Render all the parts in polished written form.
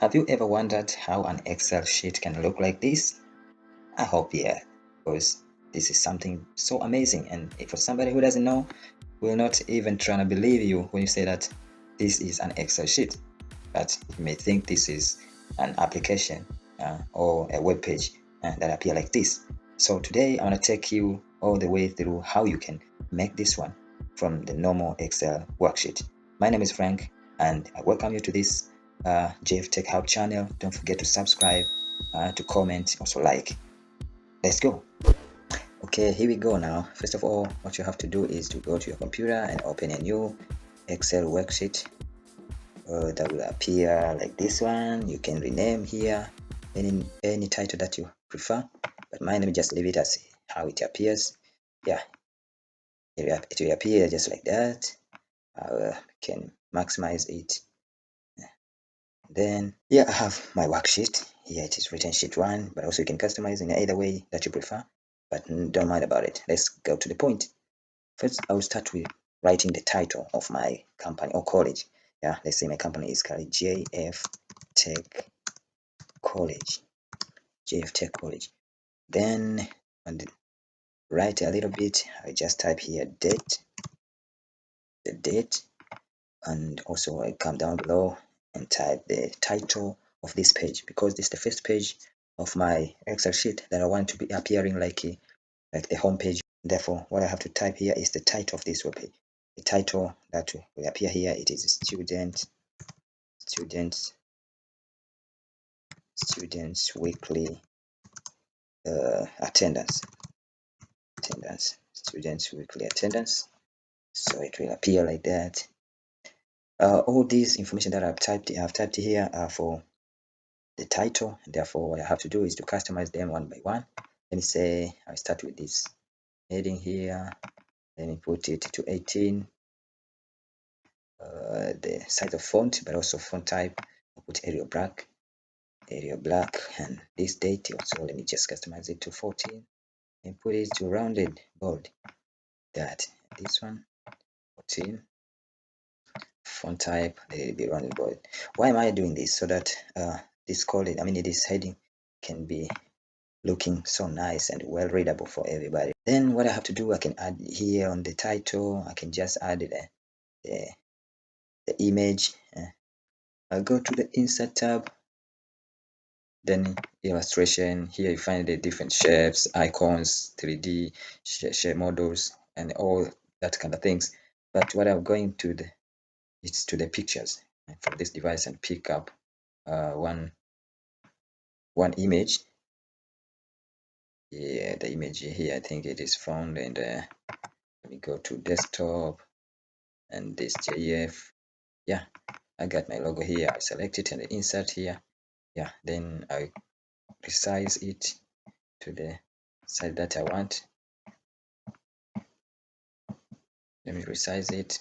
Have you ever wondered how an Excel sheet can look like this? I hope yeah, because this is something so amazing. And for somebody who doesn't know, will not even trying to believe you when you say that this is an Excel sheet. But you may think this is an application or a web page that appear like this. So today I want to take you all the way through how you can make this one from the normal Excel worksheet. My name is Frank, and I welcome you to this JF Tech Hub channel. Don't forget to subscribe, to comment, also like. Let's go. Okay, here we go now. First of all, what you have to do is to go to your computer and open a new Excel worksheet that will appear like this one. You can rename here any title that you prefer, but mine, let me just leave it as how it appears. Yeah, it will appear just like that. I can maximize it. Then here I have my worksheet. Here it is written sheet 1, but also you can customize in either way that you prefer, but don't mind about it. Let's go to the point. First, I will start with writing the title of my company or college. Yeah, let's say my company is called JF Tech College. JF Tech College. Then on the right a little bit, I just type here the date, and also I come down below and type the title of this page, because this is the first page of my Excel sheet that I want to be appearing like the home page. Therefore, what I have to type here is the title of this web page. The title that will appear here, it is students weekly attendance, students weekly attendance. So it will appear like that. All these information that I've typed here are for the title. Therefore, what I have to do is to customize them one by one. Let me say I start with this heading here. Let me put it to 18. The size of font, but also font type. I'll put Arial black, and this date also. Let me just customize it to 14 and put it to rounded bold. That this one 14. Font type, let it be rounded bold. Why am I doing this? So that this college, this heading can be looking so nice and well readable for everybody. Then what I have to do, I can add here on the title, I can just add the image. I'll go to the insert tab, then illustration. Here you find the different shapes, icons, 3D shape models, and all that kind of things. But what I'm going to it's to the pictures from this device and pick up one image. Yeah, the image here, I think it is found, and let me go to desktop and this JF. Yeah, I got my logo here. I select it and insert here. Yeah, then I resize it to the size that I want. Let me resize it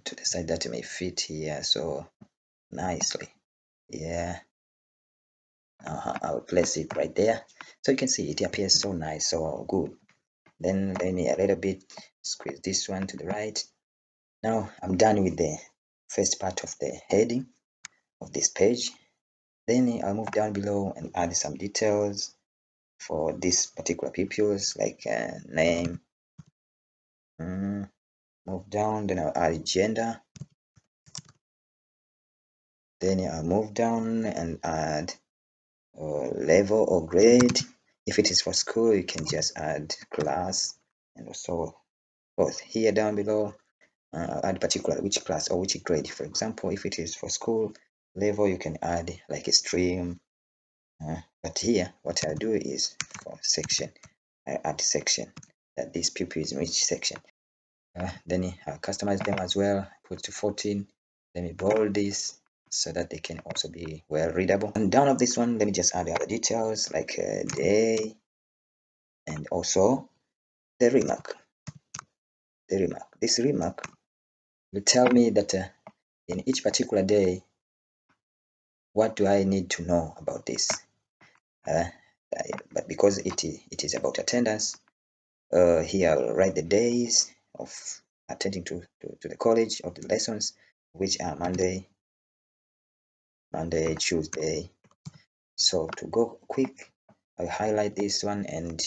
to the size that it may fit here so nicely. Yeah, I'll place it right there, so you can see it appears so nice, so good. Then let me a little bit squeeze this one to the right. Now I'm done with the first part of the heading of this page. Then I'll move down below and add some details for this particular pupils, like name. Move down, then I'll add gender. Then I'll move down and add level or grade. If it is for school, you can just add class, and also both. Here down below, add particular which class or which grade. For example, if it is for school level, you can add like a stream. But here, what I do is for section, I add section, that this pupil is in which section. Then I customize them as well, put to 14. Let me bold this so that they can also be well readable. And down of this one, let me just add other details like day, and also the remark. This remark will tell me that in each particular day, what do I need to know about this? But because it is about attendance, here I'll write the days of attending to the college of the lessons, which are Monday, Tuesday. So to go quick, I'll highlight this one and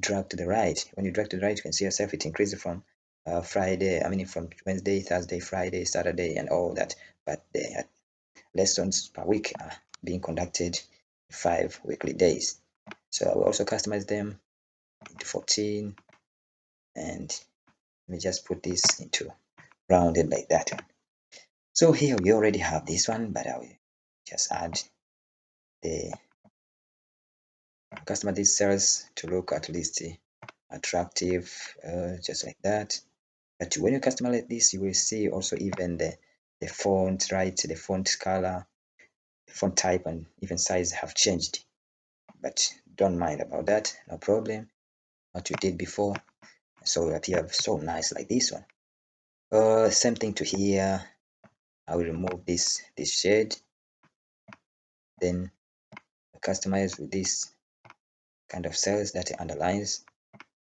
drag to the right. When you drag to the right, you can see yourself it increases from from Wednesday, Thursday, Friday, Saturday, and all that. But the lessons per week are being conducted 5 weekly days. So I will also customize them into 14, and let me just put this into rounded like that. So here we already have this one, but I will just add the customize these cells to look at least attractive, just like that. But when you customize this, you will see also even the font, right? The font color, the font type, and even size have changed. But don't mind about that, no problem. What you did before, so it appear so nice like this one. Same thing to here. I will remove this shade, then customize with this kind of cells that it underlines.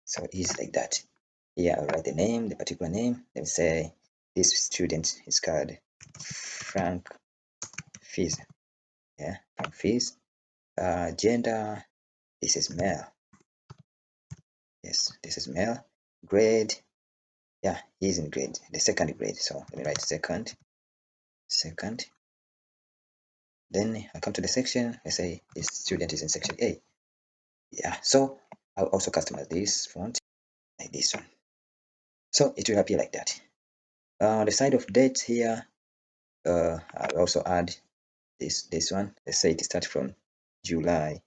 So it's like that. Here I'll write the name, the particular name. Let me say this student is called Frank Fizz. Yeah, Frank Fizz. Gender, this is male. Yes, this is male. Grade, yeah, he's in grade, the second grade. So let me write second. Then I come to the section. I say this student is in section A. Yeah, so I'll also customize this font like this one. So it will appear like that. On the side of date here, I'll also add this one. Let's say it starts from July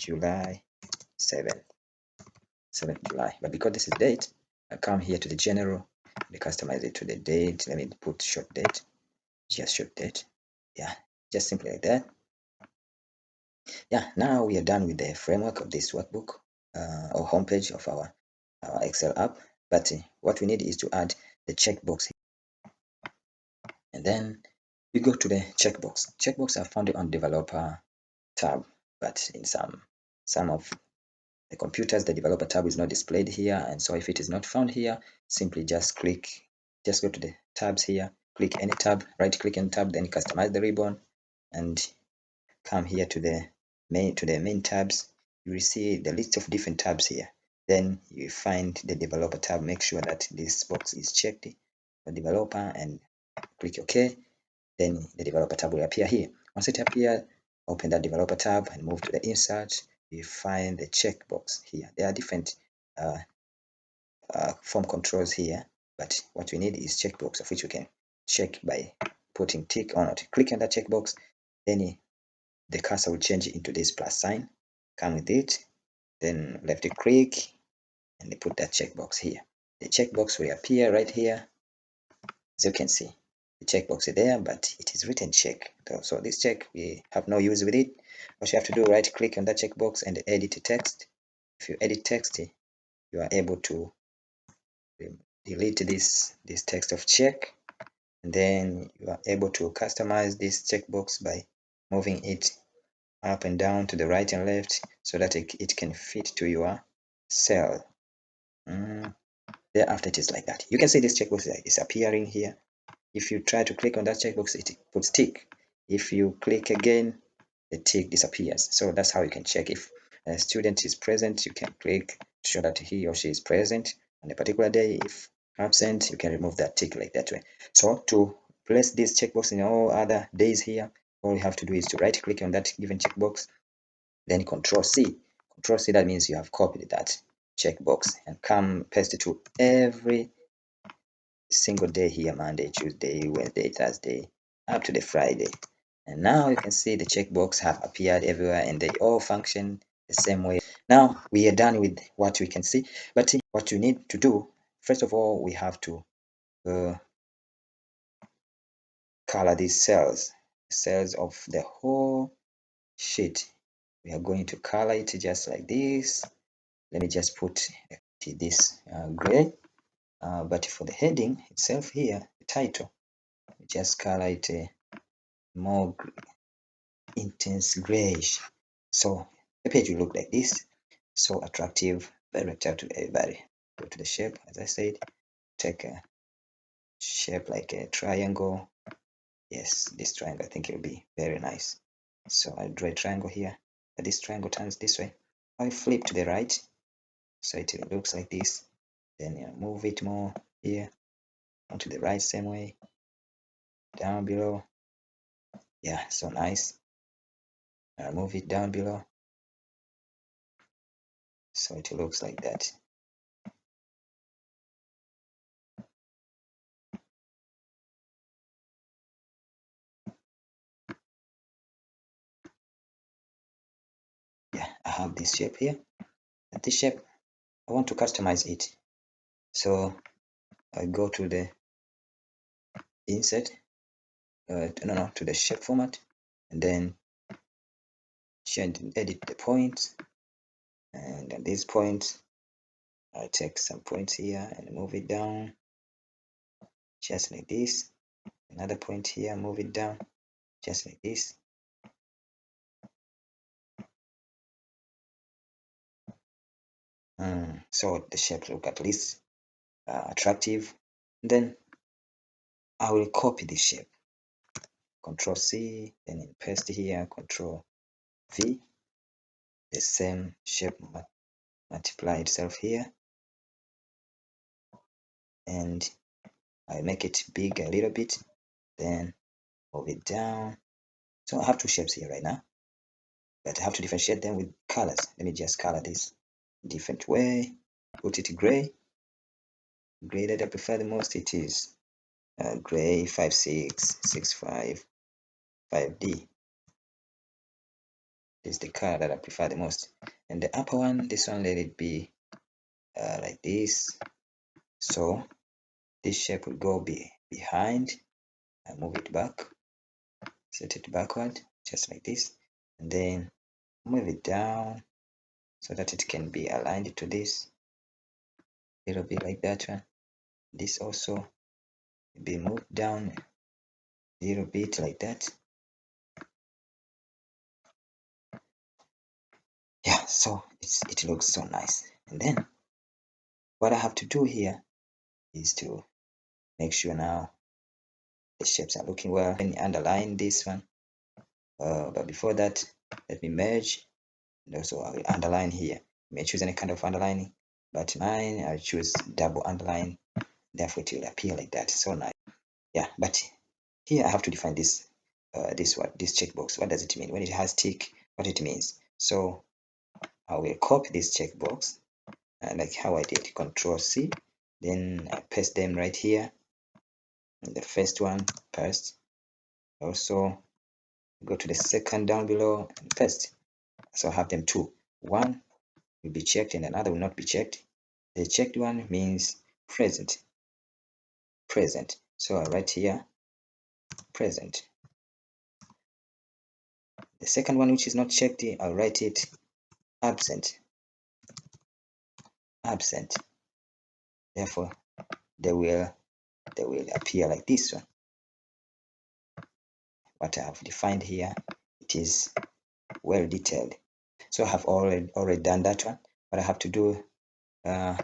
7th July. But because this is date, I come here to the general and customize it to the date. Let me put short date, just short date. Yeah, just simply like that. Yeah, now we are done with the framework of this workbook or homepage of our Excel app. But what we need is to add the checkbox, and then we go to the checkbox. Checkbox are found on developer tab, but in some of the computers, the developer tab is not displayed here, and so if it is not found here, simply just go to the tabs here, click any tab, right click on tab, then customize the ribbon, and come here to the main tabs. You will see the list of different tabs here. Then you find the developer tab. Make sure that this box is checked for developer and click OK. Then the developer tab will appear here. Once it appears, open that developer tab and move to the insert. You find the checkbox here. There are different form controls here, but what we need is checkbox, of which we can check by putting tick or not. Click on that checkbox, then the cursor will change into this plus sign. Come with it, then left click and put that checkbox here. The checkbox will appear right here. As you can see, the checkbox is there, but it is written check. So this check, we have no use with it. What you have to do, right click on that checkbox and edit text. If you edit text, you are able to delete this text of check, and then you are able to customize this checkbox by moving it up and down to the right and left so that it can fit to your cell. Thereafter it is like that. You can see this checkbox is appearing here. If you try to click on that checkbox, it puts tick. If you click again, the tick disappears. So that's how you can check if a student is present. You can click to show that he or she is present on a particular day. If absent, you can remove that tick like that way. So to place this checkbox in all other days here, all you have to do is to right click on that given checkbox, then Control C. Control C, that means you have copied that checkbox, and come paste it to every single day here: Monday, Tuesday, Wednesday, Thursday, up to the Friday. And now you can see the checkbox have appeared everywhere and they all function the same way. Now we are done with what we can see, but what you need to do, first of all, we have to color these cells of the whole sheet. We are going to color it just like this. Let me just put this gray, but for the heading itself here, the title, we just color it more intense grayish. So the page will look like this. So attractive, very attractive to everybody. Go to the shape, as I said, take a shape like a triangle. Yes, this triangle, I think it'll be very nice. So I draw a triangle here, but this triangle turns this way. I flip to the right, so it looks like this. Then move it more here, onto the right same way, down below. Yeah, so nice. Move it down below, so it looks like that. Yeah, I have this shape here. And this shape, I want to customize it. So I go to the insert, no, to the shape format, and then change and edit the points. And at this point, I take some points here and move it down, just like this. Another point here, move it down, just like this. So the shape look at least attractive. And then I will copy this shape. Control C, then paste here, Control V. The same shape multiply itself here, and I make it big a little bit, then move it down. So I have two shapes here right now, but I have to differentiate them with colors. Let me just color this different way. Put it gray. Gray that I prefer the most, it is gray 5665 5D. This is the color that I prefer the most. And the upper one, this one, let it be like this. So this shape will go behind. I move it back, set it backward, just like this, and then move it down so that it can be aligned to this, a little bit like that one. This also be moved down a little bit like that. Yeah, so it looks so nice. And then what I have to do here is to make sure now the shapes are looking well. And underline this one. But before that, let me merge, and also I will underline here. You may choose any kind of underlining, but mine I choose double underline. Therefore, it will appear like that. So nice. Yeah, but here I have to define this this checkbox. What does it mean? When it has tick, what it means. So I will copy this checkbox, like how I did, Control C, then I paste them right here. And the first one, paste. Also go to the second down below and paste. So I have them two. One will be checked and another will not be checked. The checked one means present. Present. So I write here present. The second one, which is not checked, I'll write it absent. Absent. Therefore, they will appear like this one. What I have defined here, it is well detailed. So I have already done that one. What I have to do, the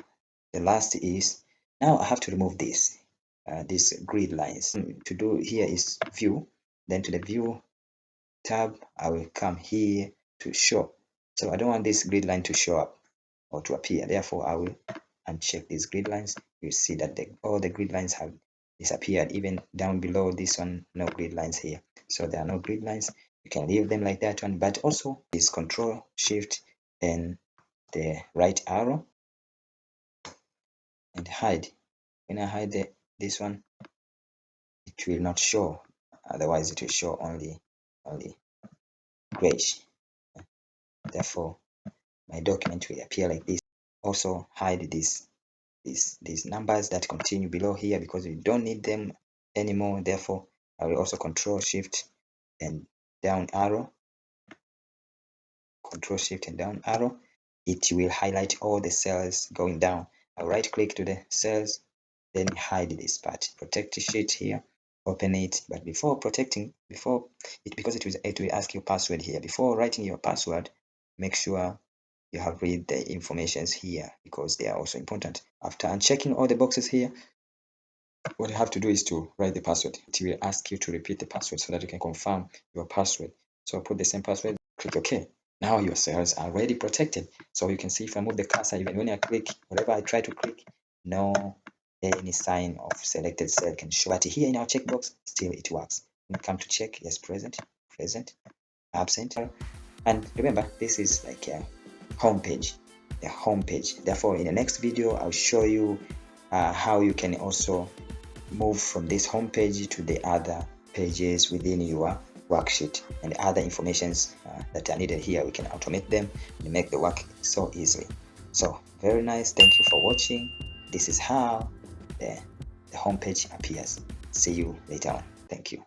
last is, now I have to remove this these grid lines. To do here is view, then to the view tab I will come here to show. So I don't want this grid line to show up or to appear, therefore I will uncheck these grid lines. You see that all the grid lines have disappeared. Even down below this one, no grid lines here. So there are no grid lines. You can leave them like that one, but also is Control Shift and the right arrow and hide. When I hide this one, it will not show. Otherwise, it will show only grayish. Therefore, my document will appear like this. Also hide these numbers that continue below here because we don't need them anymore. Therefore, I will also Control Shift and down arrow. Control Shift and down arrow. It will highlight all the cells going down. I'll right click to the cells, then hide this part. Protect the sheet here, open it. But before protecting, because it will ask you password here. Before writing your password, make sure you have read the informations here because they are also important. After unchecking all the boxes here, what you have to do is to write the password. It will ask you to repeat the password so that you can confirm your password. So put the same password, click OK. Now your cells are already protected. So you can see if I move the cursor, even when I click, whatever I try to click, no any sign of selected cell can show. But here in our checkbox, still it works. When you come to check, yes, present, absent. And remember, this is like a home page, the home page. Therefore, in the next video, I'll show you how you can also move from this home page to the other pages within your worksheet, and other informations that are needed here. We can automate them and make the work so easily. So very nice. Thank you for watching. This is how the home page appears. See you later on. Thank you.